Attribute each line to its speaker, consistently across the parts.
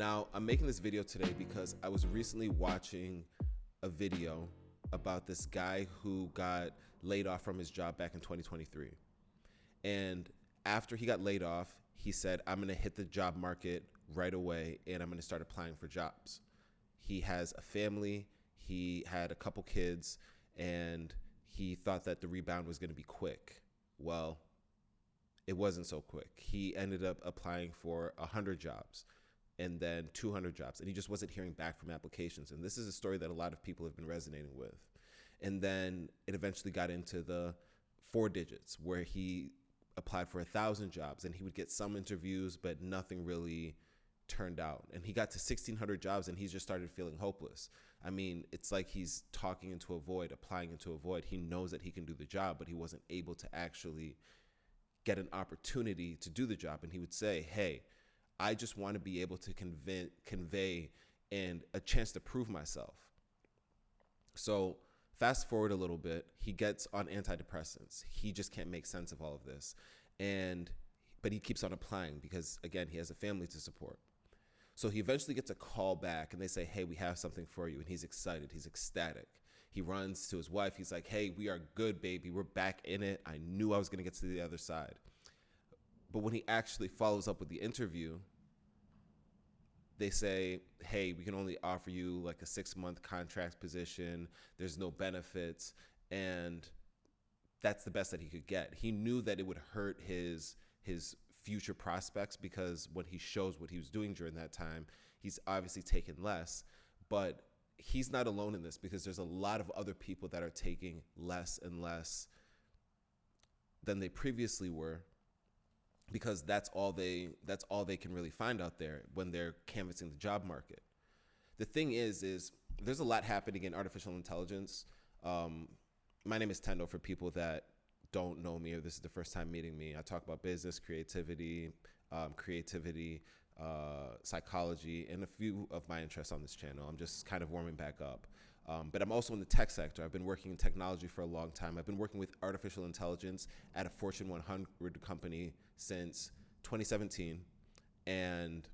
Speaker 1: Now, I'm making this video today because I was recently watching a video about this guy who got laid off from his job back in 2023. And after he got laid off, he said, I'm going to hit the job market right away and I'm going to start applying for jobs. He has a family, he had a couple kids, and he thought that the rebound was going to be quick. Well, it wasn't so quick. He ended up applying for 100 jobs and then 200 jobs, and he just wasn't hearing back from applications. And this is a story that a lot of people have been resonating with. And then it eventually got into the 4 digits where he applied for 1,000 jobs and he would get some interviews, but nothing really turned out. And he got to 1,600 jobs and he just started feeling hopeless. I mean, it's like he's talking into a void, applying into a void. He knows that he can do the job, but he wasn't able to actually get an opportunity to do the job. And he would say, hey, I just want to be able to convey and a chance to prove myself. So fast forward a little bit, he gets on antidepressants. He just can't make sense of all of this. But he keeps on applying because, again, he has a family to support. So he eventually gets a call back and they say, hey, we have something for you. And he's excited. He's ecstatic. He runs to his wife. He's like, hey, we are good, baby. We're back in it. I knew I was going to get to the other side. But when he actually follows up with the interview, they say, hey, we can only offer you like a 6-month contract position. There's no benefits. And that's the best that he could get. He knew that it would hurt his future prospects because when he shows what he was doing during that time, he's obviously taken less. But he's not alone in this because there's a lot of other people that are taking less and less than they previously were, because that's all they can really find out there when they're canvassing the job market. The thing is there's a lot happening in artificial intelligence. My name is Tendo for people that don't know me or this is the first time meeting me. I talk about business, creativity, psychology, and a few of my interests on this channel. I'm just kind of warming back up. But I'm also in the tech sector. I've been working in technology for a long time. I've been working with artificial intelligence at a Fortune 100 company since 2017. And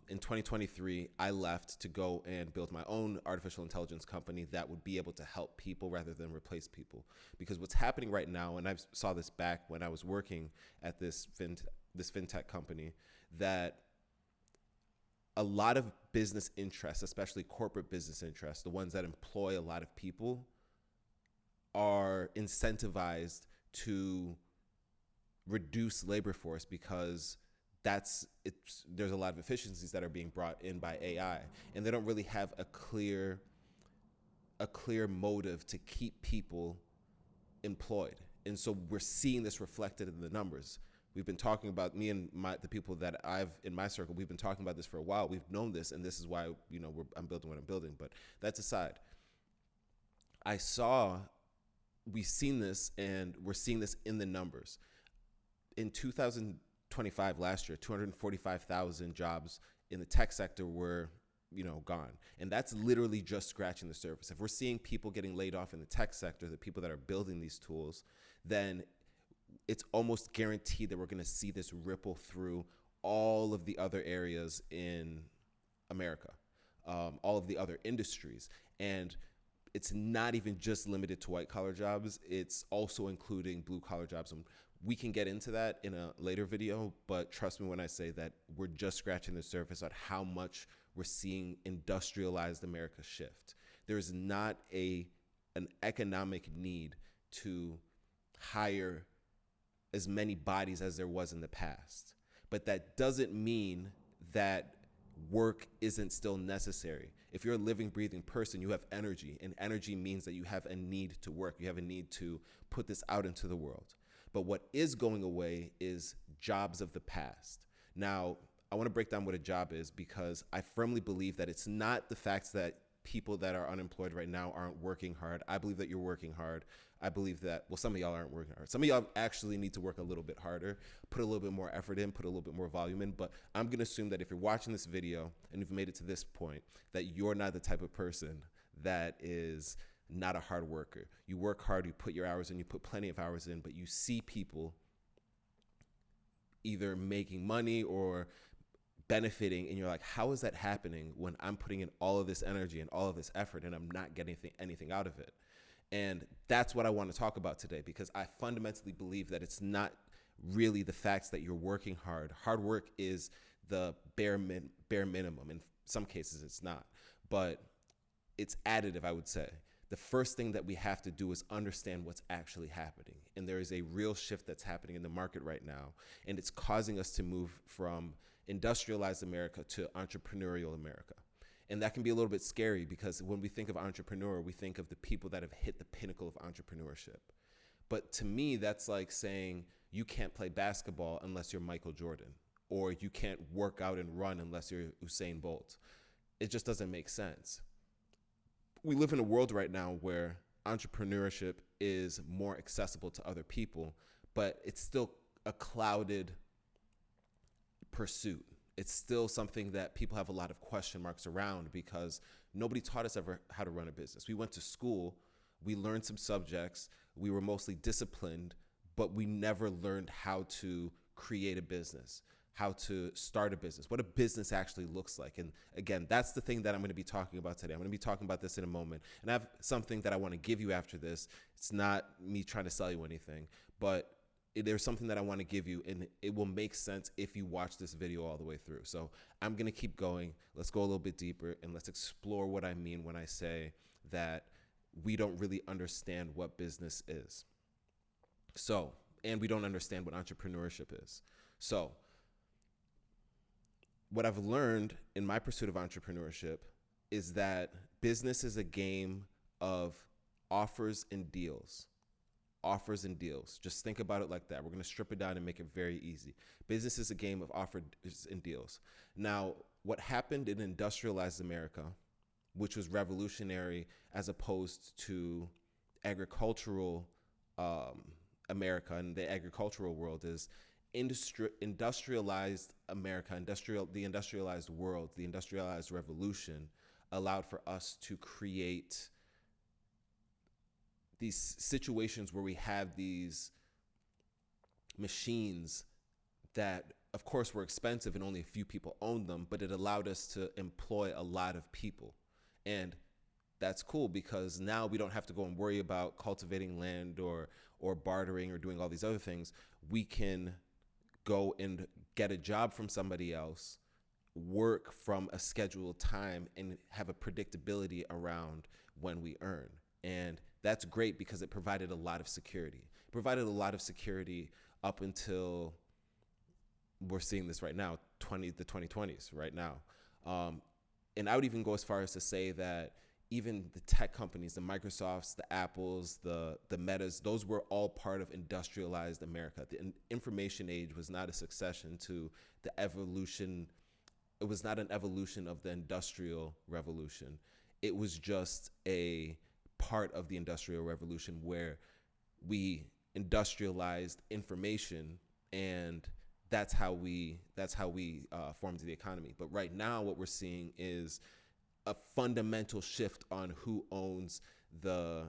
Speaker 1: in 2023, I left to go and build my own artificial intelligence company that would be able to help people rather than replace people. Because what's happening right now, and I saw this back when I was working at this fintech company, that a lot of business interests, especially corporate business interests, the ones that employ a lot of people, are incentivized to reduce labor force because there's a lot of efficiencies that are being brought in by AI, and they don't really have a clear motive to keep people employed. And so we're seeing this reflected in the numbers. We've been talking about, me and the people that I've in my circle, we've been talking about this for a while. We've known this, and this is why I'm building what I'm building. But that's aside. We've seen this, and we're seeing this in the numbers. In 2025, last year, 245,000 jobs in the tech sector were gone. And that's literally just scratching the surface. If we're seeing people getting laid off in the tech sector, the people that are building these tools, then it's almost guaranteed that we're going to see this ripple through all of the other areas in America, all of the other industries. And it's not even just limited to white collar jobs. It's also including blue collar jobs. And we can get into that in a later video, but trust me when I say that we're just scratching the surface on how much we're seeing industrialized America shift. There is not an economic need to hire as many bodies as there was in the past. But that doesn't mean that work isn't still necessary. If you're a living, breathing person, you have energy, and energy means that you have a need to work. You have a need to put this out into the world. But what is going away is jobs of the past. Now, I want to break down what a job is because I firmly believe that it's not the fact that people that are unemployed right now aren't working hard. I believe that you're working hard. I believe that, some of y'all aren't working hard. Some of y'all actually need to work a little bit harder, put a little bit more effort in, put a little bit more volume in. But I'm going to assume that if you're watching this video and you've made it to this point, that you're not the type of person that is not a hard worker. You work hard, you put your hours in, you put plenty of hours in, but you see people either making money or benefiting, and you're like, how is that happening when I'm putting in all of this energy and all of this effort and I'm not getting anything out of it? And that's what I want to talk about today, because I fundamentally believe that it's not really the facts that you're working hard. Hard work is the bare minimum. In some cases, it's not, but it's additive, I would say. The first thing that we have to do is understand what's actually happening. And there is a real shift that's happening in the market right now. And it's causing us to move from industrialized America to entrepreneurial America. And that can be a little bit scary, because when we think of entrepreneur, we think of the people that have hit the pinnacle of entrepreneurship. But to me, that's like saying you can't play basketball unless you're Michael Jordan, or you can't work out and run unless you're Usain Bolt. It just doesn't make sense. We live in a world right now where entrepreneurship is more accessible to other people, but it's still a clouded pursuit. It's still something that people have a lot of question marks around, because nobody taught us ever how to run a business. We went to school, we learned some subjects, we were mostly disciplined, but we never learned how to create a business, how to start a business, what a business actually looks like. And again, that's the thing that I'm going to be talking about today. I'm going to be talking about this in a moment. And I have something that I want to give you after this. It's not me trying to sell you anything, but there's something that I want to give you, and it will make sense if you watch this video all the way through. So I'm going to keep going. Let's go a little bit deeper, and let's explore what I mean when I say that we don't really understand what business is. So, and we don't understand what entrepreneurship is. So, what I've learned in my pursuit of entrepreneurship is that business is a game of offers and deals. Offers and deals. Just think about it like that. We're going to strip it down and make it very easy. Business is a game of offers and deals. Now, what happened in industrialized America, which was revolutionary as opposed to agricultural America and the agricultural world, is industrialized America, the industrialized world, the industrialized revolution allowed for us to create these situations where we have these machines that, of course, were expensive and only a few people owned them, but it allowed us to employ a lot of people. And that's cool, because now we don't have to go and worry about cultivating land or bartering or doing all these other things. We can go and get a job from somebody else, work from a scheduled time, and have a predictability around when we earn. And that's great, because it provided a lot of security. It provided a lot of security up until we're seeing this right now, the 2020s right now. And I would even go as far as to say that even the tech companies, the Microsofts, the Apples, the Metas, those were all part of industrialized America. The information age was not a succession to the evolution. It was not an evolution of the Industrial Revolution. It was just a part of the Industrial Revolution where we industrialized information, and that's how we formed the economy. But right now, what we're seeing is a fundamental shift on who owns the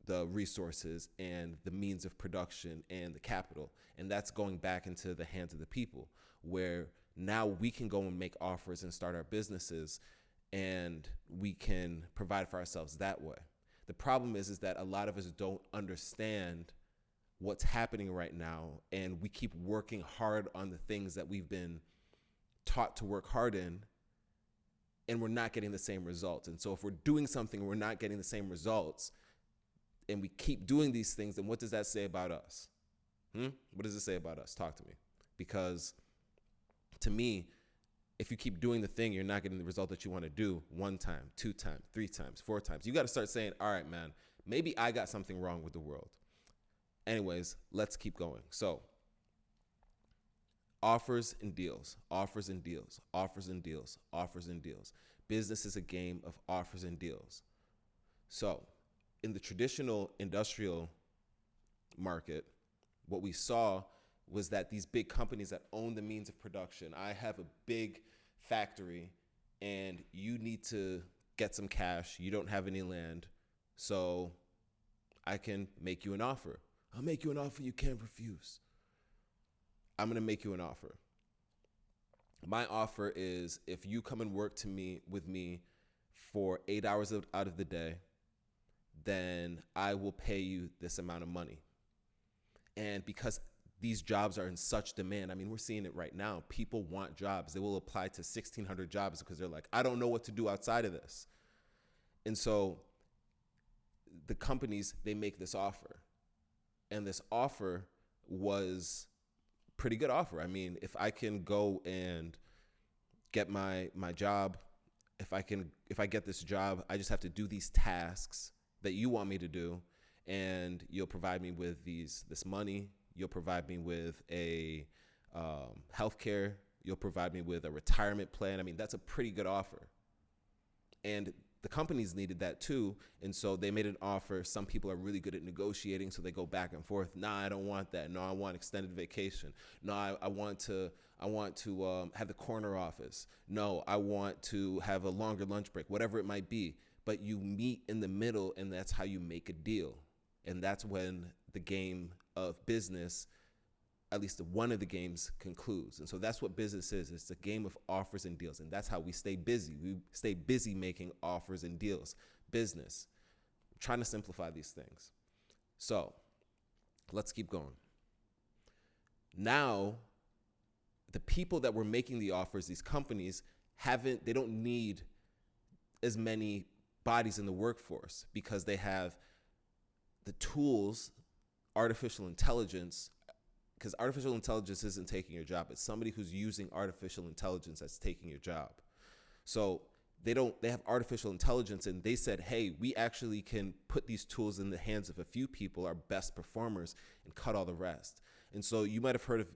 Speaker 1: resources and the means of production and the capital. And that's going back into the hands of the people, where now we can go and make offers and start our businesses, and we can provide for ourselves that way. The problem is that a lot of us don't understand what's happening right now, and we keep working hard on the things that we've been taught to work hard in, and we're not getting the same results. And so if we're doing something and we're not getting the same results, and we keep doing these things, then what does that say about us? What does it say about us? Talk to me. Because to me, if you keep doing the thing, you're not getting the result that you want to do 1 time, 2 times, 3 times, 4 times. You got to start saying, all right, man, maybe I got something wrong with the world. Anyways, let's keep going. So, offers and deals, offers and deals, offers and deals, offers and deals. Business is a game of offers and deals. So, in the traditional industrial market, what we saw was that these big companies that own the means of production, I have a big factory and you need to get some cash. You don't have any land, so I can make you an offer. I'll make you an offer you can't refuse. I'm going to make you an offer. My offer is if you come and work with me for 8 hours out of the day, then I will pay you this amount of money. And because these jobs are in such demand, I mean, we're seeing it right now. People want jobs. They will apply to 1,600 jobs because they're like, I don't know what to do outside of this. And so the companies, they make this offer. And this offer was pretty good offer. I mean, if I can go and get my job, if I get this job, I just have to do these tasks that you want me to do, and you'll provide me with this money. You'll provide me with a healthcare. You'll provide me with a retirement plan. I mean, that's a pretty good offer. And the companies needed that too, and so they made an offer. Some people are really good at negotiating, so they go back and forth. Nah, I don't want that. No, I want extended vacation. No, I want to have the corner office. No, I want to have a longer lunch break. Whatever it might be, but you meet in the middle, and that's how you make a deal. And that's when the game of business, at least one of the games, concludes. And so that's what business is. It's a game of offers and deals. And that's how we stay busy. We stay busy making offers and deals. Business. I'm trying to simplify these things. So let's keep going. Now, the people that were making the offers, these companies, they don't need as many bodies in the workforce because they have the tools, artificial intelligence, because artificial intelligence isn't taking your job. It's somebody who's using artificial intelligence that's taking your job. So they have artificial intelligence, and they said, hey, we actually can put these tools in the hands of a few people, our best performers, and cut all the rest. And so you might have heard of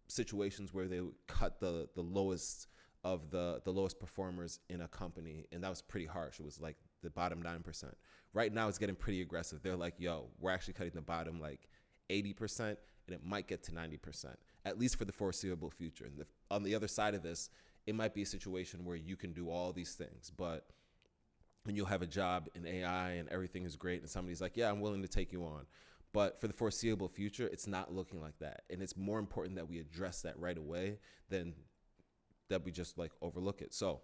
Speaker 1: situations where they would cut the lowest of the lowest performers in a company, and that was pretty harsh. It was like the bottom 9%. Right now it's getting pretty aggressive. They're like, yo, we're actually cutting the bottom like 80%, and it might get to 90%, at least for the foreseeable future. And on the other side of this, it might be a situation where you can do all these things, and you'll have a job in AI and everything is great, and somebody's like, yeah, I'm willing to take you on. But for the foreseeable future, it's not looking like that. And it's more important that we address that right away than that we just like overlook it. So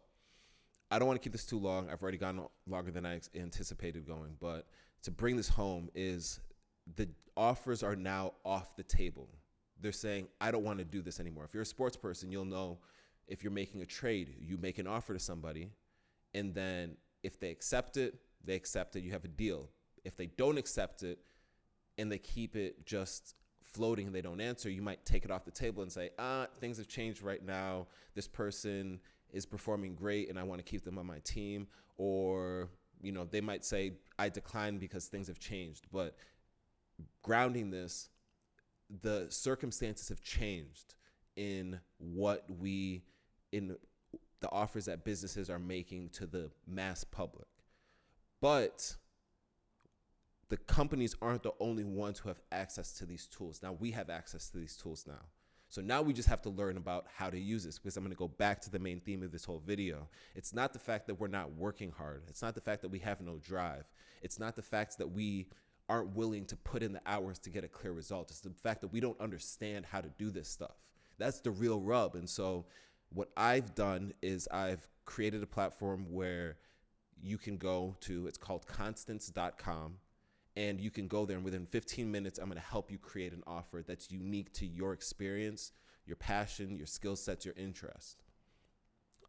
Speaker 1: I don't want to keep this too long. I've already gone longer than I anticipated going. But to bring this home is the offers are now off the table. They're saying, I don't want to do this anymore. If you're a sports person, you'll know if you're making a trade, you make an offer to somebody, and then if they accept it, you have a deal. If they don't accept it and they keep it just floating and they don't answer, you might take it off the table and say, things have changed right now. This person is performing great and I want to keep them on my team. Or, they might say, I decline because things have changed. But grounding this, the circumstances have changed in the offers that businesses are making to the mass public. But the companies aren't the only ones who have access to these tools. Now we have access to these tools now. So now we just have to learn about how to use this, because I'm going to go back to the main theme of this whole video. It's not the fact that we're not working hard. It's not the fact that we have no drive. It's not the fact that we aren't willing to put in the hours to get a clear result. It's the fact that we don't understand how to do this stuff. That's the real rub. And so what I've done is I've created a platform where you can go to, it's called constance.com. And you can go there, and within 15 minutes, I'm going to help you create an offer that's unique to your experience, your passion, your skill sets, your interest.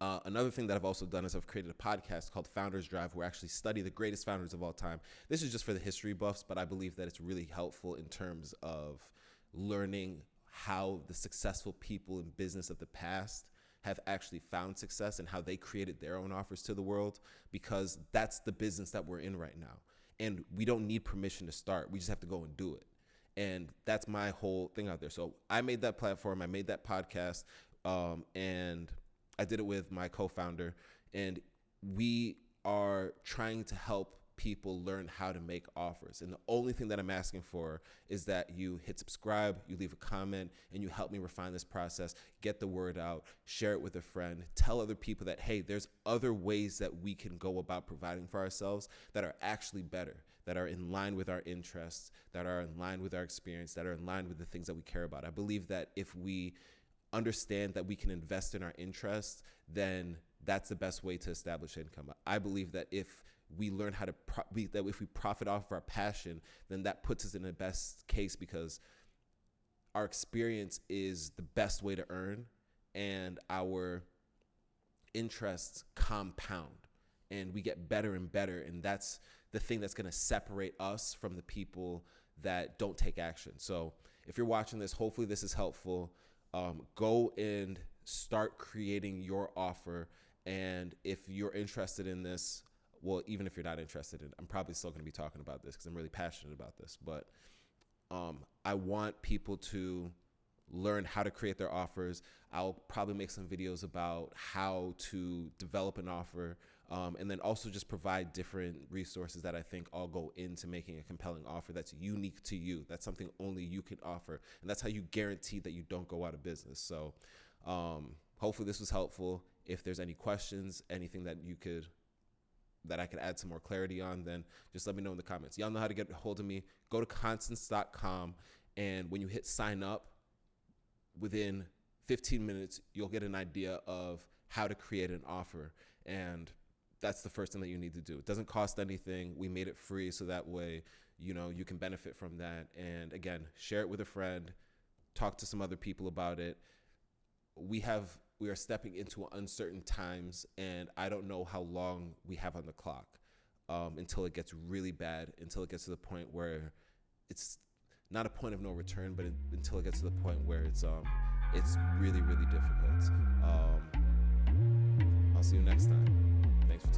Speaker 1: Another thing that I've also done is I've created a podcast called Founders Drive, where I actually study the greatest founders of all time. This is just for the history buffs, but I believe that it's really helpful in terms of learning how the successful people in business of the past have actually found success and how they created their own offers to the world, because that's the business that we're in right now. And we don't need permission to start. We just have to go and do it. And that's my whole thing out there. So I made that platform. I made that podcast. And I did it with my co-founder. And we are trying to help people learn how to make offers. And the only thing that I'm asking for is that you hit subscribe, you leave a comment, and you help me refine this process, get the word out, share it with a friend, tell other people that, hey, there's other ways that we can go about providing for ourselves that are actually better, that are in line with our interests, that are in line with our experience, that are in line with the things that we care about. I believe that if we understand that we can invest in our interests, then that's the best way to establish income. I believe that if we learn how to that if we profit off of our passion, then that puts us in the best case, because our experience is the best way to earn, and our interests compound and we get better and better. And that's the thing that's going to separate us from the people that don't take action. So if you're watching this, hopefully this is helpful. Go and start creating your offer. And if you're interested in this, well, even if you're not interested in it, I'm probably still going to be talking about this because I'm really passionate about this. But I want people to learn how to create their offers. I'll probably make some videos about how to develop an offer, and then also just provide different resources that I think all go into making a compelling offer that's unique to you. That's something only you can offer, and that's how you guarantee that you don't go out of business. So hopefully this was helpful. If there's any questions, anything that I could add some more clarity on, then just let me know in the comments. Y'all know how to get a hold of me. Go to constance.com, and when you hit sign up, within 15 minutes, you'll get an idea of how to create an offer. And that's the first thing that you need to do. It doesn't cost anything. We made it free so that way, you can benefit from that. And again, share it with a friend, talk to some other people about it. We are stepping into uncertain times, and I don't know how long we have on the clock until it gets really bad, until it gets to the point where it's not a point of no return, but until it gets to the point where it's really, really difficult. I'll see you next time. Thanks for tuning in.